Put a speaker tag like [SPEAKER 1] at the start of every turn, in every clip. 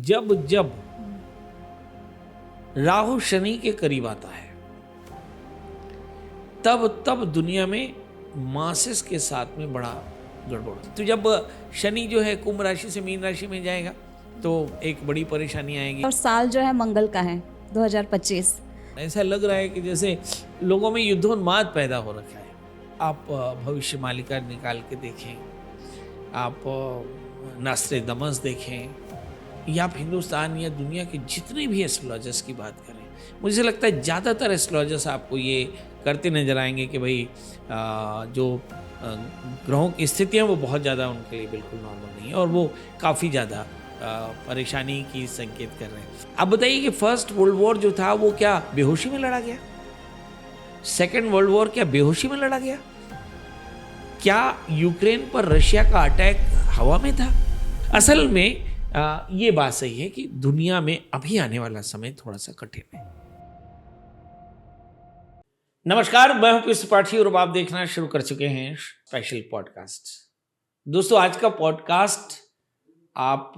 [SPEAKER 1] जब जब राहु शनि के करीब आता है तब तब दुनिया में मासेस के साथ में बड़ा गड़बड़ होती है। तो जब शनि जो है कुंभ राशि से मीन राशि में जाएगा तो एक बड़ी परेशानी आएगी।
[SPEAKER 2] और साल जो है मंगल का है 2025।
[SPEAKER 1] ऐसा लग रहा है कि जैसे लोगों में युद्धोन्माद पैदा हो रखा है। आप भविष्य मालिका निकाल के देखें, आप नास्ट्रेडमस देखें, या आप हिंदुस्तान या दुनिया के जितने भी एस्ट्रोलॉजर्स की बात करें, मुझे लगता है ज़्यादातर एस्ट्रोलॉजर्स आपको ये करते नजर आएंगे कि भाई जो ग्रहों की स्थितियाँ वो बहुत ज़्यादा उनके लिए बिल्कुल नॉर्मल नहीं है और वो काफ़ी ज़्यादा परेशानी की संकेत कर रहे हैं। अब बताइए कि फर्स्ट वर्ल्ड वॉर जो था वो क्या बेहोशी में लड़ा गया? सेकेंड वर्ल्ड वॉर क्या बेहोशी में लड़ा गया? क्या यूक्रेन पर रशिया का अटैक हवा में था? असल में ये बात सही है कि दुनिया में अभी आने वाला समय थोड़ा सा कठिन है। नमस्कार, मैं हूं पीयूष त्रिपाठी और आप देखना शुरू कर चुके हैं स्पेशल पॉडकास्ट। दोस्तों, आज का पॉडकास्ट आप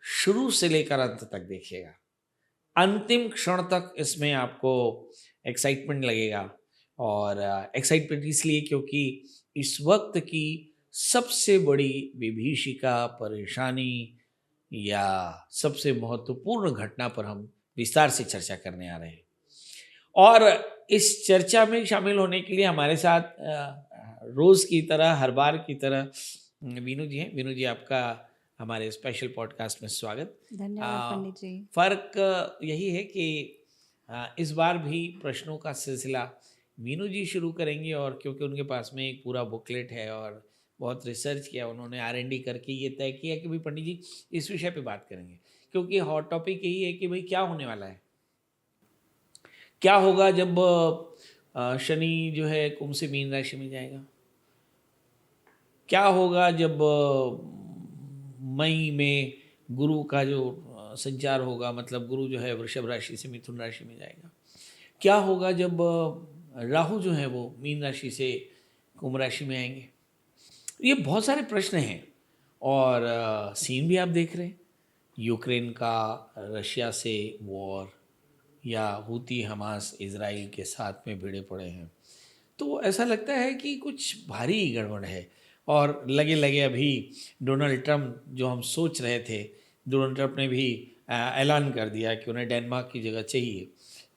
[SPEAKER 1] शुरू से लेकर अंत तक देखिएगा। अंतिम क्षण तक इसमें आपको एक्साइटमेंट लगेगा, और एक्साइटमेंट इसलिए क्योंकि इस वक्त की सबसे बड़ी विभीषिका, परेशानी या सबसे महत्वपूर्ण घटना पर हम विस्तार से चर्चा करने आ रहे हैं। और इस चर्चा में शामिल होने के लिए हमारे साथ रोज की तरह, हर बार की तरह वीनू जी हैं। वीनू जी, आपका हमारे स्पेशल पॉडकास्ट में स्वागत।
[SPEAKER 2] धन्यवाद पंडित जी।
[SPEAKER 1] फर्क यही है कि इस बार भी प्रश्नों का सिलसिला वीनू जी शुरू करेंगे, और क्योंकि उनके पास में एक पूरा बुकलेट है और बहुत रिसर्च किया, उन्होंने R&D करके ये तय किया कि भाई पंडित जी इस विषय पे बात करेंगे, क्योंकि हॉट टॉपिक यही है कि भाई क्या होने वाला है, क्या होगा जब शनि जो है कुंभ से मीन राशि में जाएगा, क्या होगा जब मई में गुरु का जो संचार होगा, मतलब गुरु जो है वृषभ राशि से मिथुन राशि में जाएगा, क्या होगा जब राहु जो है वो मीन राशि से कुंभ राशि में आएंगे। ये बहुत सारे प्रश्न हैं, और सीन भी आप देख रहे हैं, यूक्रेन का रशिया से वॉर, या हूती हमास इजराइल के साथ में भिड़े पड़े हैं। तो ऐसा लगता है कि कुछ भारी गड़बड़ है। और लगे लगे अभी डोनाल्ड ट्रंप, जो हम सोच रहे थे, डोनाल्ड ट्रंप ने भी ऐलान कर दिया कि उन्हें डेनमार्क की जगह चाहिए,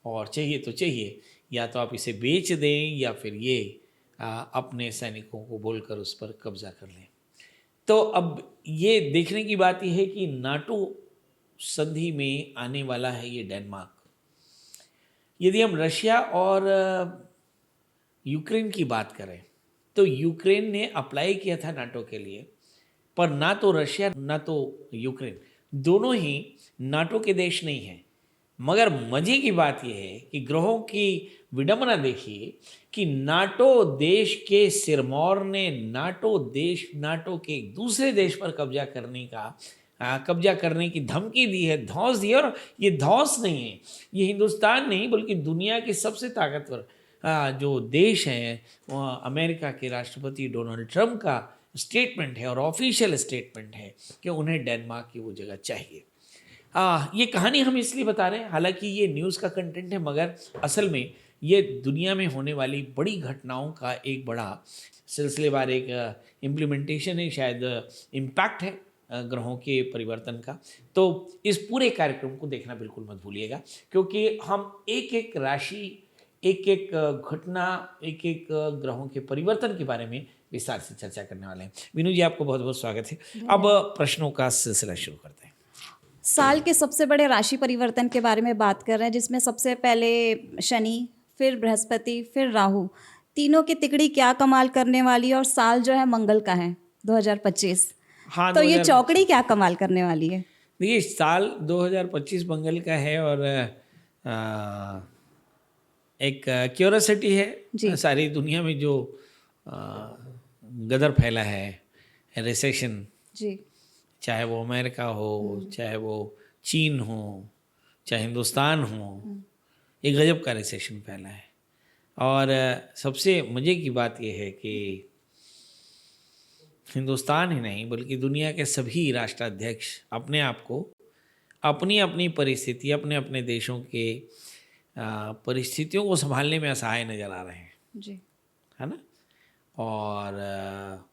[SPEAKER 1] और चाहिए तो चाहिए, या तो आप इसे बेच दें या फिर ये अपने सैनिकों को बोलकर उस पर कब्जा कर लें। तो अब ये देखने की बात यह है कि नाटो संधि में आने वाला है ये डेनमार्क। यदि हम रशिया और यूक्रेन की बात करें तो यूक्रेन ने अप्लाई किया था नाटो के लिए, पर ना तो रशिया ना तो यूक्रेन दोनों ही नाटो के देश नहीं हैं। मगर मजे की बात यह है कि ग्रहों की विडंबना देखिए कि नाटो देश के सिरमौर ने नाटो के एक दूसरे देश पर कब्जा करने की धमकी दी है, धौंस दी है। और ये धौंस नहीं है, ये हिंदुस्तान नहीं बल्कि दुनिया के सबसे ताकतवर जो देश हैं अमेरिका के राष्ट्रपति डोनाल्ड ट्रंप का स्टेटमेंट है, और ऑफिशियल स्टेटमेंट है कि उन्हें डेनमार्क की वो जगह चाहिए। ये कहानी हम इसलिए बता रहे हैं, हालांकि ये न्यूज़ का कंटेंट है, मगर असल में ये दुनिया में होने वाली बड़ी घटनाओं का एक बड़ा सिलसिलेवार एक इम्प्लीमेंटेशन है, शायद इम्पैक्ट है ग्रहों के परिवर्तन का। तो इस पूरे कार्यक्रम को देखना बिल्कुल मत भूलिएगा, क्योंकि हम एक एक राशि, एक एक घटना, एक एक ग्रहों के परिवर्तन के बारे में विस्तार से चर्चा करने वाले हैं। वीनू जी, आपको बहुत बहुत स्वागत है। अब प्रश्नों का सिलसिला शुरू करते हैं।
[SPEAKER 2] साल के सबसे बड़े राशि परिवर्तन के बारे में बात कर रहे हैं, जिसमें सबसे पहले शनि, फिर बृहस्पति, फिर राहु, तीनों की तिकड़ी क्या कमाल करने वाली है। और साल जो है मंगल का है 2025।
[SPEAKER 1] हाँ,
[SPEAKER 2] तो ये चौकड़ी क्या कमाल करने वाली है?
[SPEAKER 1] देखिए, साल 2025 मंगल का है, और एक क्यूरियोसिटी है सारी दुनिया में जो गदर फैला है, रिसेशन जी, चाहे वो अमेरिका हो, चाहे वो चीन हो, चाहे हिंदुस्तान हो, एक गजब का रिसेशन फैला है। और सबसे मज़े की बात यह है कि हिंदुस्तान ही नहीं बल्कि दुनिया के सभी राष्ट्राध्यक्ष अपने आप को अपनी अपनी परिस्थिति अपने अपने देशों के परिस्थितियों को संभालने में असहाय नजर आ रहे हैं,
[SPEAKER 2] जी।
[SPEAKER 1] है ना। और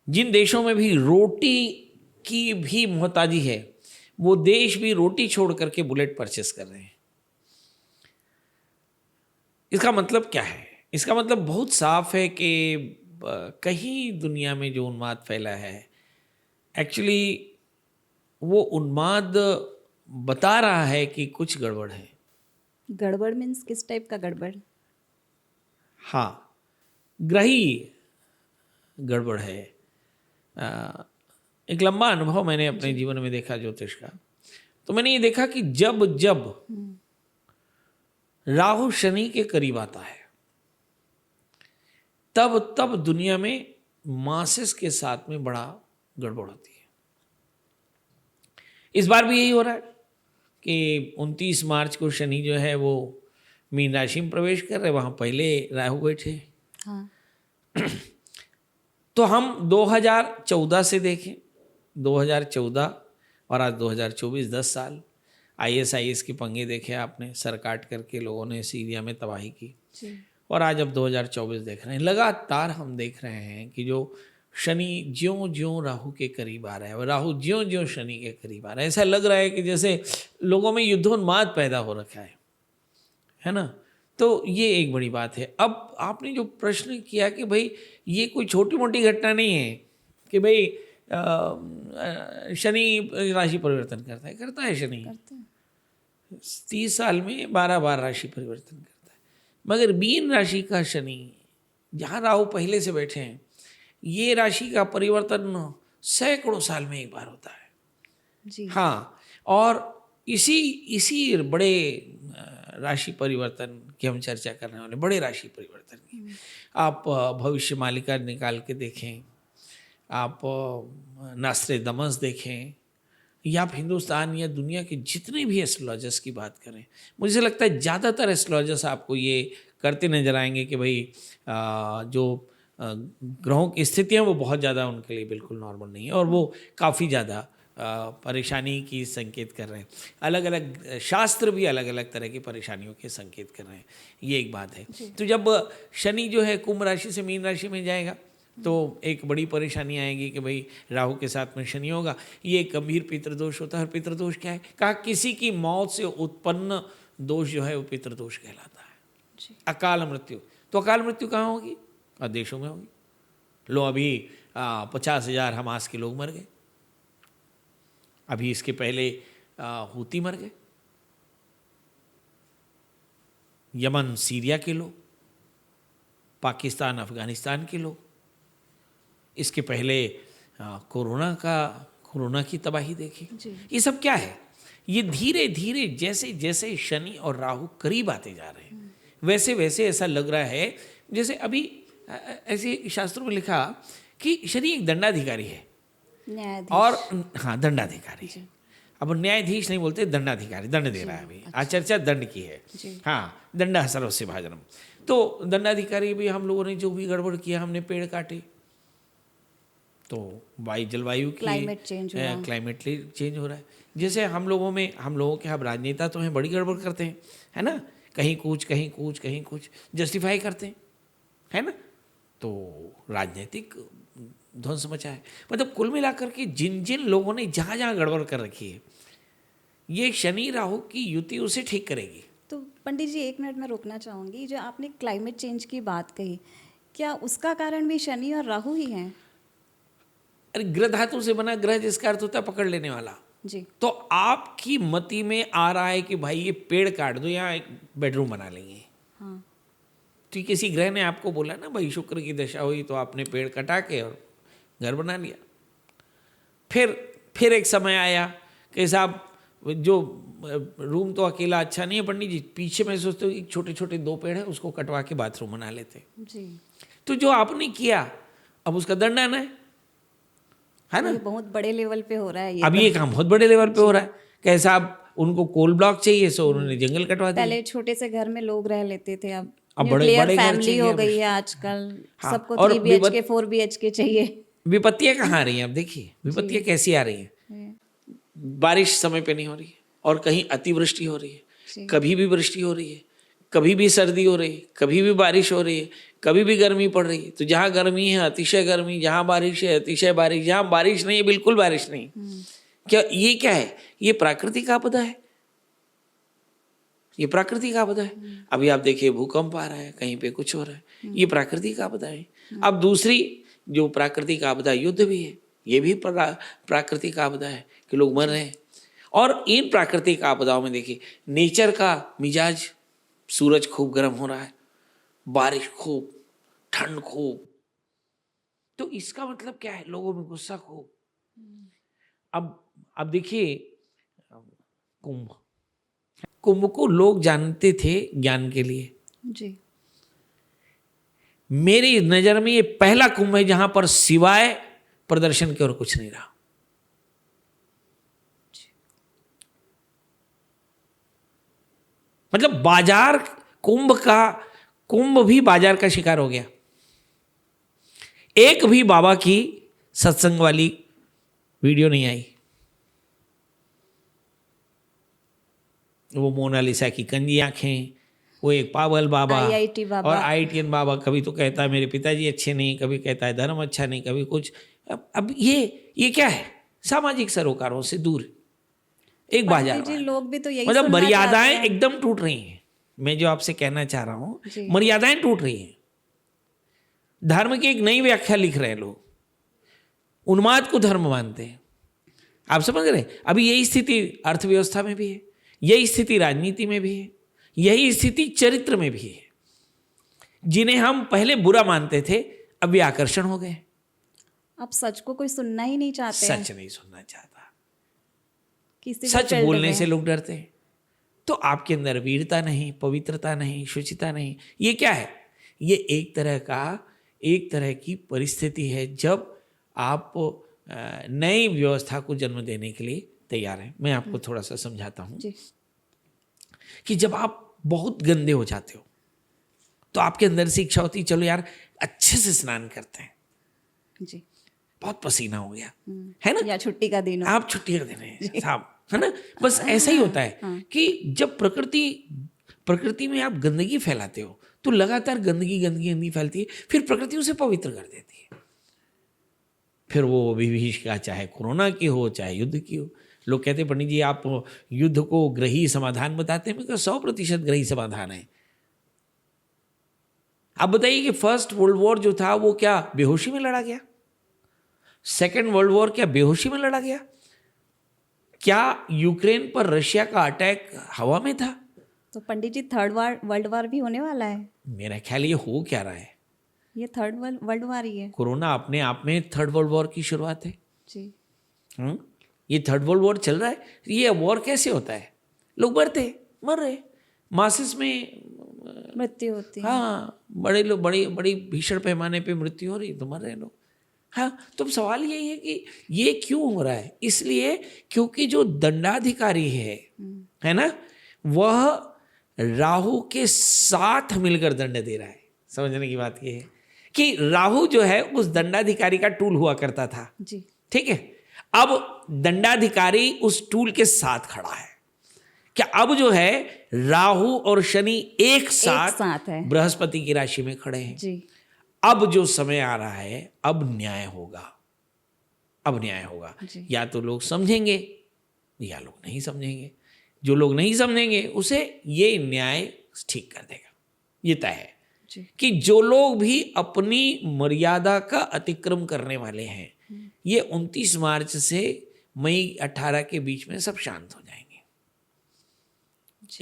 [SPEAKER 1] जिन देशों में भी रोटी की भी मोहताजी है वो देश भी रोटी छोड़ करके बुलेट परचेस कर रहे हैं। इसका मतलब क्या है? इसका मतलब बहुत साफ है कि कहीं दुनिया में जो उन्माद फैला है एक्चुअली वो उन्माद बता रहा है कि कुछ गड़बड़ है।
[SPEAKER 2] गड़बड़ मीन्स किस टाइप का गड़बड़?
[SPEAKER 1] हाँ, ग्रही गड़बड़ है। एक लंबा अनुभव मैंने अपने जीवन में देखा ज्योतिष का, तो मैंने ये देखा कि जब जब राहु शनि के करीब आता है तब तब दुनिया में मासेस के साथ में बड़ा गड़बड़ होती है। इस बार भी यही हो रहा है कि 29 मार्च को शनि जो है वो मीन राशि में प्रवेश कर रहे, वहां पहले राहु बैठे।
[SPEAKER 2] हाँ।
[SPEAKER 1] तो हम 2014 से देखें, 2014 और आज 2024, 10 साल ISIS के पंगे देखे आपने, सर काट करके लोगों ने सीरिया में तबाही की।
[SPEAKER 2] जी।
[SPEAKER 1] और आज अब 2024 देख रहे हैं, लगातार हम देख रहे हैं कि जो शनि ज्यों ज्यों राहु के करीब आ रहा है और राहु ज्यों ज्यों शनि के करीब आ रहा है, ऐसा लग रहा है कि जैसे लोगों में युद्धोन्माद पैदा हो रखा है ना। तो ये एक बड़ी बात है। अब आपने जो प्रश्न किया कि भाई ये कोई छोटी मोटी घटना नहीं है कि भाई शनि राशि परिवर्तन करता है शनि 30 साल में 12 बार राशि परिवर्तन करता है, मगर मीन राशि का शनि जहाँ राहु पहले से बैठे हैं ये राशि का परिवर्तन सैकड़ों साल में एक बार होता है।
[SPEAKER 2] जी।
[SPEAKER 1] हाँ, और इसी बड़े राशि परिवर्तन की हम चर्चा करने वाले, बड़े राशि परिवर्तन की। आप भविष्य मालिका निकाल के देखें, आप नास्ट्रेडमस देखें, या आप हिंदुस्तान या दुनिया के जितने भी एस्ट्रोलॉजर्स की बात करें, मुझे लगता है ज़्यादातर एस्ट्रोलॉजर्स आपको ये करते नजर आएंगे कि भाई जो ग्रहों की स्थितियाँ वो बहुत ज़्यादा उनके लिए बिल्कुल नॉर्मल नहीं है और वो काफ़ी ज़्यादा परेशानी की संकेत कर रहे हैं। अलग अलग शास्त्र भी अलग अलग तरह की परेशानियों के संकेत कर रहे हैं, ये एक बात है। तो जब शनि जो है कुंभ राशि से मीन राशि में जाएगा तो एक बड़ी परेशानी आएगी कि भाई राहु के साथ में शनि होगा, ये एक गंभीर पितृदोष होता है। और पितृदोष क्या है? कहा किसी की मौत से उत्पन्न दोष जो है वो पितृदोष कहलाता है। अकाल मृत्यु, तो अकाल मृत्यु कहाँ होगी? और देशों में होगी। लो अभी 50,000 हमास के लोग मर गए, अभी इसके पहले हूती मर गए, यमन सीरिया के लोग, पाकिस्तान अफगानिस्तान के लोग, इसके पहले कोरोना की तबाही देखी। ये सब क्या है? ये धीरे धीरे जैसे जैसे शनि और राहु करीब आते जा रहे हैं वैसे वैसे ऐसा लग रहा है जैसे अभी ऐसे शास्त्रों में लिखा कि शनि एक दंडाधिकारी है और हाँ दंडाधिकारी है। अब न्यायाधीश नहीं बोलते, दंडाधिकारी, दंड दे रहा है अभी। आज चर्चा दंड की है। हाँ, दंड सर्वस्य भाजनम। तो दंडाधिकारी भी, हम लोगों ने जो भी गड़बड़ किया, हमने पेड़ काटे तो जलवायु की क्लाइमेट चेंज हो रहा है। जैसे हम लोगों के अब राजनेता तो हैं, बड़ी गड़बड़ करते हैं, है ना, कहीं कुछ जस्टिफाई करते हैं, है ना। तो राजनीतिक ध्वंस मचा है। मतलब कुल मिलाकर के जिन जिन लोगों ने जहाँ जहाँ गड़बड़ कर रखी है, ये शनि राहु की युति उसे ठीक करेगी।
[SPEAKER 2] तो पंडित जी 1 मिनट में रोकना चाहूँगी, जो आपने क्लाइमेट चेंज की बात कही, क्या उसका कारण भी शनि और राहु ही हैं?
[SPEAKER 1] अरे ग्रह धातु से बना, ग्रह जिसका अर्थ होता है पकड़ लेने वाला
[SPEAKER 2] जी।
[SPEAKER 1] तो आपकी मति में आ रहा है कि भाई ये पेड़ काट दो, यहाँ एक बेडरूम बना लेंगे।
[SPEAKER 2] हाँ।
[SPEAKER 1] तो किसी ग्रह ने आपको बोला ना भाई शुक्र की दशा हुई तो आपने पेड़ कटा के और घर बना लिया। फिर एक समय आया कि साहब जो रूम तो अकेला अच्छा नहीं है पंडित जी, पीछे मैं सोचते हो कि छोटे छोटे 2 पेड़ है उसको कटवा के बाथरूम बना लेते
[SPEAKER 2] जी।
[SPEAKER 1] तो जो आपने किया अब उसका दंड आना है ना।
[SPEAKER 2] ये बहुत बड़े लेवल पे हो रहा है।
[SPEAKER 1] अब ये काम बहुत बड़े लेवल पे हो रहा है। कैसा, आप उनको कोल ब्लॉक चाहिए सो उन्होंने जंगल कटवा दिया।
[SPEAKER 2] पहले छोटे से घर में लोग रह लेते थे, अब
[SPEAKER 1] बड़े
[SPEAKER 2] फैमिली हो गई है आजकल।
[SPEAKER 1] हाँ,
[SPEAKER 2] सबको
[SPEAKER 1] और
[SPEAKER 2] 3 BHK 4 BHK चाहिए।
[SPEAKER 1] विपत्तियां कहाँ आ रही हैं? अब देखिए विपत्तियां कैसी आ रही हैं। बारिश समय पे नहीं हो रही है और कहीं अतिवृष्टि हो रही है, कभी भी वृष्टि हो रही है, कभी भी सर्दी हो रही है, कभी भी बारिश हो रही है, कभी भी गर्मी पड़ रही है। तो जहाँ गर्मी है अतिशय गर्मी, जहाँ बारिश है अतिशय बारिश, जहाँ बारिश नहीं है बिल्कुल बारिश नहीं। क्या है? ये प्राकृतिक आपदा है, ये प्राकृतिक आपदा है। अभी आप देखिए भूकंप आ रहा है, कहीं पे कुछ हो रहा है, ये प्राकृतिक आपदा है। अब दूसरी जो प्राकृतिक आपदा युद्ध भी है, ये भी प्राकृतिक आपदा है कि लोग मर रहे हैं। और इन प्राकृतिक आपदाओं में देखिए नेचर का मिजाज, सूरज खूब गर्म हो रहा है, बारिश खूब, ठंड खूब, तो इसका मतलब क्या है? लोगों में गुस्सा खूब। अब देखिए कुंभ को लोग जानते थे ज्ञान के लिए।
[SPEAKER 2] जी।
[SPEAKER 1] मेरी नजर में ये पहला कुंभ है जहां पर सिवाय प्रदर्शन के और कुछ नहीं रहा। मतलब बाजार कुंभ भी बाजार का शिकार हो गया। एक भी बाबा की सत्संग वाली वीडियो नहीं आई। वो मोनालिसा की कंजी आंखें, वो एक पावल बाबा,
[SPEAKER 2] IIT बाबा,
[SPEAKER 1] और IITN बाबा। कभी तो कहता है मेरे पिताजी अच्छे नहीं, कभी कहता है धर्म अच्छा नहीं, कभी कुछ। अब ये क्या है? सामाजिक सरोकारों से दूर एक बाजार
[SPEAKER 2] जी, लोग भी तो यही
[SPEAKER 1] मतलब
[SPEAKER 2] सुनना चाहते
[SPEAKER 1] मर्यादाएं
[SPEAKER 2] हैं।
[SPEAKER 1] एकदम टूट रही हैं। मैं जो आपसे कहना चाह रहा हूं,
[SPEAKER 2] जी।
[SPEAKER 1] मर्यादाएं टूट रही हैं। धर्म की एक नई व्याख्या लिख रहे हैं लोग, उन्माद को धर्म मानते हैं। आप समझ रहे हैं? अभी यही स्थिति अर्थव्यवस्था में भी है, यही स्थिति राजनीति में भी है, यही स्थिति चरित्र में भी है। जिन्हें हम पहले बुरा मानते थे अब वे आकर्षण हो गए।
[SPEAKER 2] अब सच को कोई सुनना ही नहीं चाहते हैं।
[SPEAKER 1] सच नहीं सुनना चाहता,
[SPEAKER 2] किसी भी
[SPEAKER 1] सच
[SPEAKER 2] फील्ड
[SPEAKER 1] बोलने
[SPEAKER 2] में।
[SPEAKER 1] से लोग डरते हैं। तो आपके अंदर वीरता नहीं, पवित्रता नहीं, शुचिता नहीं, ये क्या है? ये एक तरह की परिस्थिति है जब आप नई व्यवस्था को जन्म देने के लिए तैयार हैं। मैं आपको थोड़ा सा समझाता हूं कि जब आप बहुत गंदे हो जाते हो तो आपके अंदर से इच्छा होती है चलो यार अच्छे से स्नान करते हैं।
[SPEAKER 2] जी।
[SPEAKER 1] बहुत पसीना हो गया है ना,
[SPEAKER 2] या छुट्टी का दिन हो।
[SPEAKER 1] आप छुट्टी कर देने साहब, है ना। बस ऐसा ही होता है कि जब प्रकृति में आप गंदगी फैलाते हो तो लगातार गंदगी फैलती है, फिर प्रकृति उसे पवित्र कर देती है। फिर वो विभीषिका चाहे कोरोना की हो चाहे युद्ध की हो। लोग कहते हैं पंडित जी आप युद्ध को ग्रही समाधान बताते हैं। 100% ग्रही समाधान है। आप बताइए कि फर्स्ट वर्ल्ड वॉर जो था वो क्या बेहोशी में लड़ा गया? सेकेंड वर्ल्ड वॉर क्या बेहोशी में लड़ा गया? क्या यूक्रेन पर रशिया का अटैक हवा में था?
[SPEAKER 2] तो पंडित जी थर्ड वर्ल्ड वॉर भी होने वाला है।
[SPEAKER 1] मेरा ख्याल ये हो क्या रहा है?
[SPEAKER 2] ये थर्ड वर्ल्ड वॉर ही है।
[SPEAKER 1] कोरोना अपने आप में थर्ड वर्ल्ड वॉर की शुरुआत है।
[SPEAKER 2] जी।
[SPEAKER 1] ये थर्ड वर्ल्ड वॉर चल रहा है। ये वॉर कैसे होता है? लोग मर रहे मासिस में
[SPEAKER 2] मृत्यु होती है।
[SPEAKER 1] हाँ, बड़ी भीषण पैमाने पे मृत्यु हो रही, तो मर रहे लोग। हाँ, तो अब सवाल यही है कि ये क्यों हो रहा है? इसलिए क्योंकि जो दंडाधिकारी है ना, वह राहु के साथ मिलकर दंड दे रहा है। समझने की बात ये है कि राहु जो है उस दंडाधिकारी का टूल हुआ करता था।
[SPEAKER 2] जी।
[SPEAKER 1] ठीक है, अब दंडाधिकारी उस टूल के साथ खड़ा है। क्या अब जो है राहु और शनि एक साथ
[SPEAKER 2] है,
[SPEAKER 1] बृहस्पति की राशि में खड़े हैं।
[SPEAKER 2] जी।
[SPEAKER 1] अब जो समय आ रहा है अब न्याय होगा। या तो लोग समझेंगे या लोग नहीं समझेंगे। जो लोग नहीं समझेंगे उसे ये न्याय ठीक कर देगा। ये तय है कि जो लोग भी अपनी मर्यादा का अतिक्रम करने वाले हैं, ये 29 मार्च से मई 18 के बीच में सब शांत हो जाएंगे।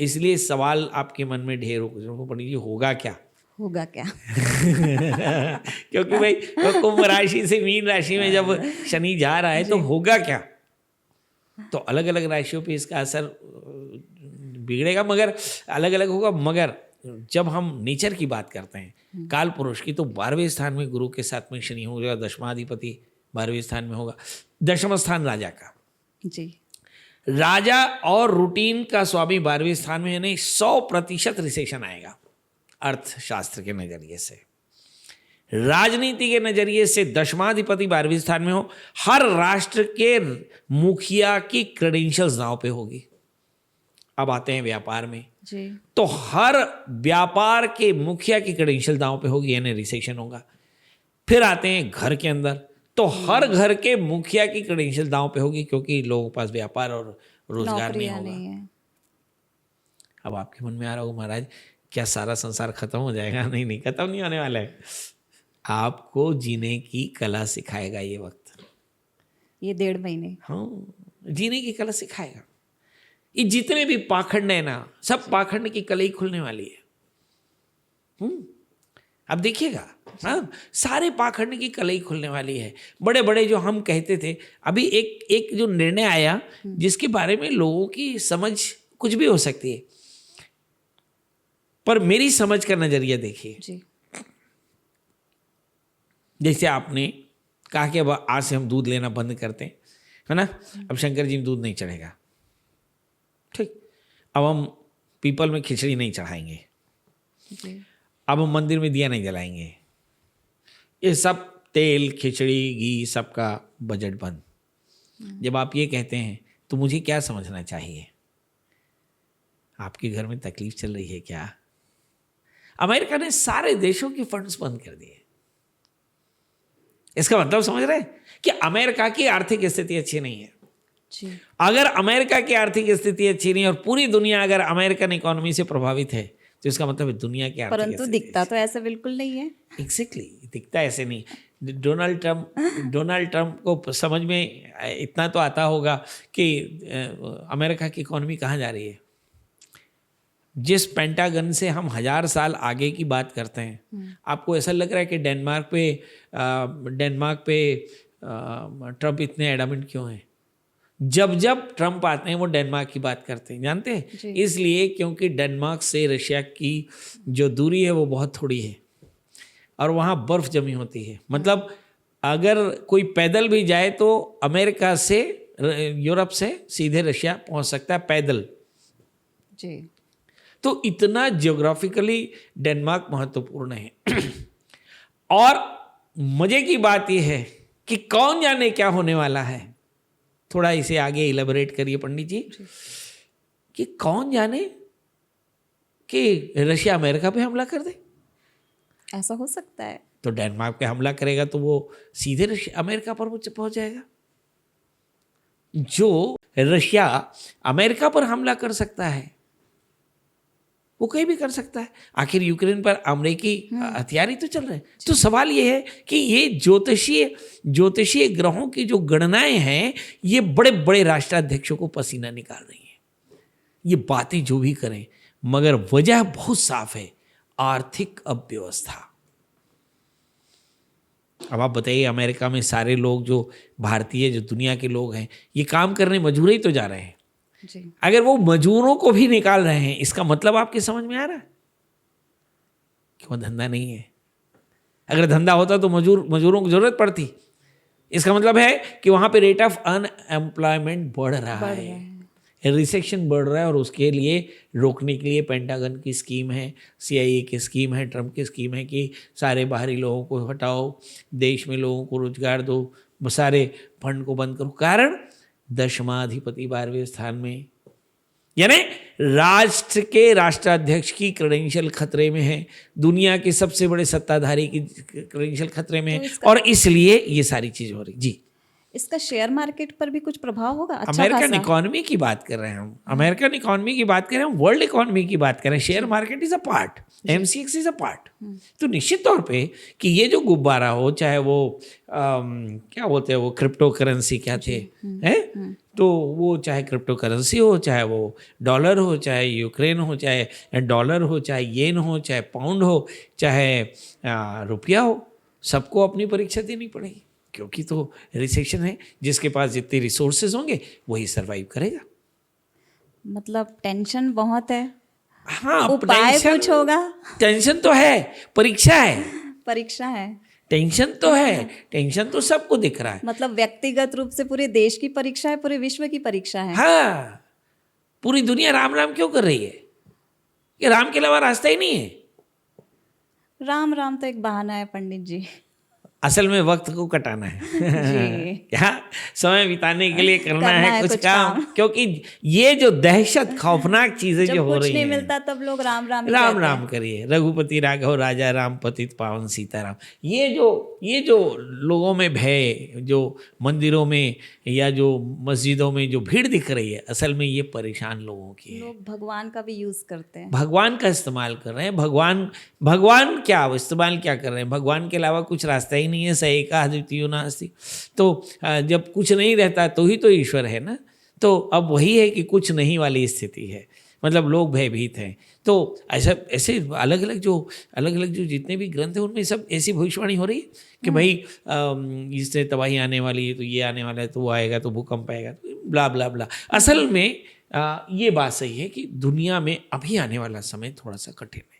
[SPEAKER 1] इसलिए सवाल आपके मन में ढेर हो पंडित जी होगा क्या? क्योंकि भाई कुंभ राशि से मीन राशि में जब शनि जा रहा है तो होगा क्या? तो अलग अलग राशियों पे इसका असर बिगड़ेगा, मगर अलग अलग होगा। मगर जब हम नेचर की बात करते हैं काल पुरुष की, तो 12वें स्थान में गुरु के साथ में शनि होगा, दशमाधिपति 12वें स्थान में होगा। दशम स्थान राजा का,
[SPEAKER 2] जी।
[SPEAKER 1] राजा और रूटीन का स्वामी 12वें स्थान में, यानी 100% रिसेशन आएगा अर्थशास्त्र के नजरिए से। राजनीति के नजरिए से दशमाधिपति 12वें स्थान में हो, हर राष्ट्र के मुखिया की क्रेडेंशियल्स दांव पे होगी। अब आते हैं व्यापार में
[SPEAKER 2] जी।
[SPEAKER 1] तो हर व्यापार के मुखिया की क्रेडेंशियल दांव पे होगी, यानी रिसेशन होगा। फिर आते हैं घर के अंदर तो हर घर के मुखिया की क्रेडेंशियल दांव पे होगी, क्योंकि लोगों के पास व्यापार और रोजगार नहीं
[SPEAKER 2] नौकरियां
[SPEAKER 1] होगा।
[SPEAKER 2] नहीं है।
[SPEAKER 1] अब आपके मन में आ रहा होगा महाराज क्या सारा संसार खत्म हो जाएगा? नहीं नहीं, खत्म नहीं होने वाला है। आपको जीने की कला सिखाएगा ये वक्त।
[SPEAKER 2] ये 1.5 महीने।
[SPEAKER 1] हाँ, जीने की कला सिखाएगा। ये जितने भी पाखंड है ना, सब पाखंड की कला ही खुलने वाली है। अब देखिएगा, हाँ, सारे पाखंड की कला ही खुलने वाली है। बड़े बड़े जो हम कहते थे, अभी एक जो निर्णय आया जिसके बारे में लोगों की समझ कुछ भी हो सकती है, पर मेरी समझ का नजरिया देखिए।
[SPEAKER 2] जी।
[SPEAKER 1] जैसे आपने कहा कि अब आज से हम दूध लेना बंद करते हैं, है ना, अब शंकर जी में दूध नहीं चढ़ेगा, ठीक। अब हम पीपल में खिचड़ी नहीं चढ़ाएंगे,
[SPEAKER 2] जी।
[SPEAKER 1] अब हम मंदिर में दिया नहीं जलाएंगे। ये सब तेल, खिचड़ी, घी, सबका बजट बंद। जब आप ये कहते हैं तो मुझे क्या समझना चाहिए? आपके घर में तकलीफ चल रही है क्या? अमेरिका ने सारे देशों के फंड्स बंद कर दिए। इसका मतलब समझ रहे हैं कि अमेरिका की आर्थिक स्थिति अच्छी नहीं है।
[SPEAKER 2] जी।
[SPEAKER 1] अगर अमेरिका की आर्थिक स्थिति अच्छी नहीं है और पूरी दुनिया अगर अमेरिकन इकोनॉमी से प्रभावित है तो इसका मतलब है दुनिया की आर्थिक
[SPEAKER 2] परंतु दिखता तो ऐसा बिल्कुल नहीं है।
[SPEAKER 1] एग्जैक्टली, दिखता ऐसे नहीं। डोनाल्ड ट्रम्प को समझ में इतना तो आता होगा कि अमेरिका की इकोनॉमी कहाँ जा रही है। जिस पेंटागन से हम 1000 साल आगे की बात करते हैं, आपको ऐसा लग रहा है कि डेनमार्क पे ट्रम्प इतने एडामेंट क्यों हैं? जब जब ट्रम्प आते हैं वो डेनमार्क की बात करते हैं, जानते हैं? इसलिए क्योंकि डेनमार्क से रशिया की जो दूरी है वो बहुत थोड़ी है और वहाँ बर्फ जमी होती है। मतलब अगर कोई पैदल भी जाए तो अमेरिका से, यूरोप से सीधे रशिया पहुँच सकता है पैदल।
[SPEAKER 2] जी।
[SPEAKER 1] तो इतना जियोग्राफिकली डेनमार्क महत्वपूर्ण है। और मजे की बात यह है कि कौन जाने क्या होने वाला है। थोड़ा इसे आगे इलेबोरेट करिए पंडित जी, कि कौन जाने कि रशिया अमेरिका पे हमला कर दे।
[SPEAKER 2] ऐसा हो सकता है।
[SPEAKER 1] तो डेनमार्क पे हमला करेगा तो वो सीधे रशिया अमेरिका पर पहुंच जाएगा। जो रशिया अमेरिका पर हमला कर सकता है वो कहीं भी कर सकता है। आखिर यूक्रेन पर अमेरिकी हथियार ही तो चल रहे हैं। तो सवाल ये है कि ये ज्योतिषीय ग्रहों की जो गणनाएं हैं ये बड़े बड़े राष्ट्राध्यक्षों को पसीना निकाल रही हैं। ये बातें जो भी करें, मगर वजह बहुत साफ है, आर्थिक अव्यवस्था। अब आप बताइए, अमेरिका में सारे लोग जो भारतीय, जो दुनिया के लोग हैं, ये काम करने मजूर ही तो जा रहे हैं।
[SPEAKER 2] जी।
[SPEAKER 1] अगर वो मजूरों को भी निकाल रहे हैं, इसका मतलब आपके समझ में आ रहा है कि वो धंधा नहीं है। अगर धंधा होता तो मजूरों की जरूरत पड़ती। इसका मतलब है कि वहां पे रेट ऑफ अनएम्प्लॉयमेंट बढ़ रहा है, रिसेक्शन बढ़ रहा है, और उसके लिए रोकने के लिए पेंटागन की स्कीम है, CIA की स्कीम है, ट्रम्प की स्कीम है कि सारे बाहरी लोगों को हटाओ, देश में लोगों को रोजगार दो, सारे फंड को बंद करो। कारण दशमाधिपति 12वें स्थान में, यानी राष्ट्र के राष्ट्राध्यक्ष की क्रेडेंशियल खतरे में है, दुनिया के सबसे बड़े सत्ताधारी की क्रेडेंशियल खतरे में है, और इसलिए ये सारी चीज हो रही। जी,
[SPEAKER 2] इसका शेयर मार्केट पर भी कुछ प्रभाव होगा? अच्छा
[SPEAKER 1] अमेरिकन इकोनॉमी की बात कर रहे हैं हम, अमेरिकन इकोनॉमी की बात कर रहे हैं, वर्ल्ड इकोनॉमी की बात कर रहे हैं। Share market is a part, MCX is a part. तो निश्चित तौर पे कि ये जो गुब्बारा हो, चाहे वो क्या बोलते हैं, वो क्रिप्टो करेंसी क्या थे, हैं, तो वो चाहे क्रिप्टो करेंसी हो, चाहे वो डॉलर हो, चाहे यूक्रेन हो, चाहे डॉलर हो, चाहे येन हो, चाहे पाउंड हो, चाहे रुपया हो, सबको अपनी परीक्षा देनी पड़ेगी, क्योंकि तो रिसेशन है। जिसके पास जितने रिसोर्सेज होंगे वही सरवाइव करेगा।
[SPEAKER 2] मतलब टेंशन बहुत है।
[SPEAKER 1] हाँ,
[SPEAKER 2] उपाय कुछ होगा?
[SPEAKER 1] टेंशन तो है, परीक्षा है,
[SPEAKER 2] परीक्षा है,
[SPEAKER 1] टेंशन तो है, टेंशन तो सबको दिख रहा है।
[SPEAKER 2] मतलब व्यक्तिगत रूप से पूरे देश की परीक्षा है, पूरे विश्व की परीक्षा है।
[SPEAKER 1] हाँ, पूरी दुनिया राम राम क्यों कर रही है? कि राम के अलावा रास्ता ही नहीं है।
[SPEAKER 2] राम राम तो एक बहाना है पंडित जी।
[SPEAKER 1] असल में वक्त को कटाना है
[SPEAKER 2] जी।
[SPEAKER 1] क्या समय बिताने के लिए करना है कुछ काम,
[SPEAKER 2] काम।
[SPEAKER 1] क्योंकि ये जो दहशत खौफनाक चीजें जो
[SPEAKER 2] जब
[SPEAKER 1] हो
[SPEAKER 2] कुछ
[SPEAKER 1] रही
[SPEAKER 2] नहीं
[SPEAKER 1] हैं,
[SPEAKER 2] मिलता तब लोग राम राम ही
[SPEAKER 1] राम
[SPEAKER 2] कहते
[SPEAKER 1] राम
[SPEAKER 2] हैं।
[SPEAKER 1] करिए, रघुपति राघव राजा राम पतित पावन सीताराम। ये जो लोगों में भय, जो मंदिरों में या जो मस्जिदों में जो भीड़ दिख रही है, असल में ये परेशान लोगों की है।
[SPEAKER 2] लोग भगवान का भी यूज करते हैं।
[SPEAKER 1] भगवान का इस्तेमाल कर रहे हैं। भगवान क्या इस्तेमाल क्या कर रहे हैं? भगवान के अलावा कुछ रास्ता ही नहीं है। स एका द्वितीयो नास्ति। तो जब कुछ नहीं रहता तो ही तो ईश्वर है ना। तो अब वही है कि कुछ नहीं वाली स्थिति है, मतलब लोग भयभीत हैं। तो ऐसा ऐसे अलग अलग जो जितने भी ग्रंथ हैं उनमें सब ऐसी भविष्यवाणी हो रही है कि भाई इससे तबाही आने वाली है, तो ये आने वाला है, तो वो आएगा, तो भूकंप आएगा, तो ब्ला ब्ला ब्ला। असल में ये बात सही है कि दुनिया में अभी आने वाला समय थोड़ा सा कठिन है।